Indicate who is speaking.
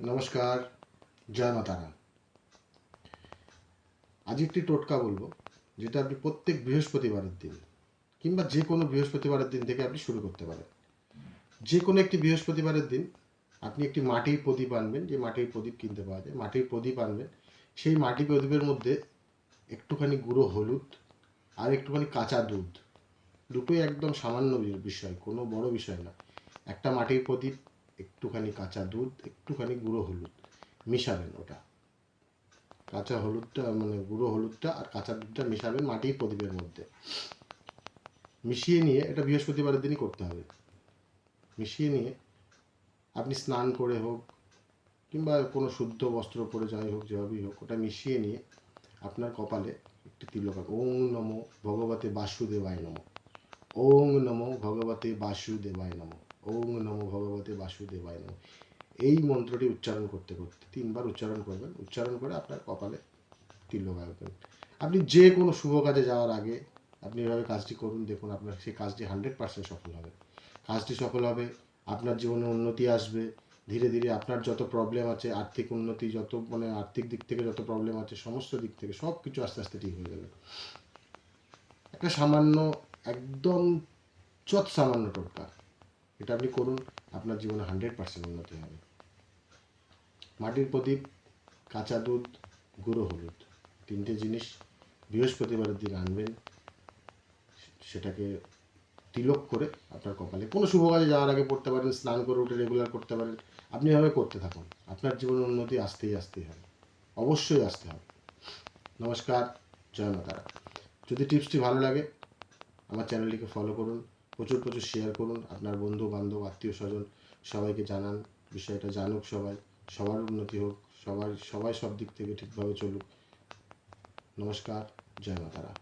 Speaker 1: নমস্কার, জয় মা তারা। আজ একটি টোটকা বলবো, যেটা আপনি প্রত্যেক বৃহস্পতিবারের দিন কিংবা যে কোনো বৃহস্পতিবারের দিন থেকে আপনি শুরু করতে পারেন। যে কোনো একটি বৃহস্পতিবারের দিন আপনি একটি মাটির প্রদীপ আনবেন, যে মাটির প্রদীপ কিনতে পাওয়া যায়, মাটির প্রদীপ আনবেন। সেই মাটির প্রদীপের মধ্যে একটুখানি গুঁড়ো হলুদ আর একটুখানি কাঁচা দুধ, দুটোই একদম সামান্য বিষয়, কোনো বড় বিষয় না। একটা মাটির প্রদীপ, একটুখানি কাঁচা দুধ, একটুখানি গুঁড়ো হলুদ মিশাবেন। ওটা কাঁচা হলুদটা মানে গুঁড়ো হলুদটা আর কাঁচা দুধটা মেশাবেন মাটির প্রদীপের মধ্যে। মিশিয়ে নিয়ে, এটা বৃহস্পতিবারের দিনই করতে হবে। মিশিয়ে নিয়ে আপনি স্নান করে হোক কিংবা কোনো শুদ্ধ বস্ত্র পরে যাই হোক, যেভাবেই হোক, ওটা মিশিয়ে নিয়ে আপনার কপালে একটি তিলক আঁকবেন। ওং নমো ভগবতে বাসুদেবায় নমঃ। ওং নমো ভগবতে বাসুদেবায় নমঃ। ওং নমো ভগবতে বাসুদেবায় নমঃ। এই মন্ত্রটি উচ্চারণ করতে করতে 3বার উচ্চারণ করবেন। উচ্চারণ করে আপনার কপালে তিলক আঁকবেন। আপনি যে কোনো শুভ কাজে যাওয়ার আগে আপনি এভাবে কাজটি করুন, দেখুন আপনার সেই কাজটি 100% সফল হবে। কাজটি সফল হবে, আপনার জীবনে উন্নতি আসবে। ধীরে ধীরে আপনার যত প্রবলেম আছে, আর্থিক উন্নতি, যত মানে আর্থিক দিক থেকে যত প্রবলেম আছে, সমস্ত দিক থেকে সব কিছু আস্তে আস্তে ঠিক হয়ে যাবে। একটা সামান্য, একদম সামান্য টোটকা, এটা আপনি করুন, আপনার জীবনে 100% উন্নতি হবে। মাটির প্রদীপ, কাঁচা দুধ, গুঁড়ো হলুদ, 3টে জিনিস বৃহস্পতিবারের দিন আনবেন। সেটাকে তিলক করে আপনার কপালে কোনো শুভ কাজে যাওয়ার আগে পড়তে পারেন, স্নান করে উঠে রেগুলার করতে পারেন। আপনি এভাবে করতে থাকুন, আপনার জীবনের উন্নতি আসতেই হবে, অবশ্যই আসতে হবে। নমস্কার, জয় মা তারা। যদি টিপসটি ভালো লাগে আমার চ্যানেলটিকে ফলো করুন, প্রচুর প্রচুর শেয়ার করুন, আপনার বন্ধু বান্ধব আত্মীয় স্বজন সবাইকে জানান, বিষয়টা জানুক সবাই, সবার উন্নতি হোক, সবাই সব দিক থেকে ঠিকভাবে চলুক। নমস্কার, জয় মা তারা।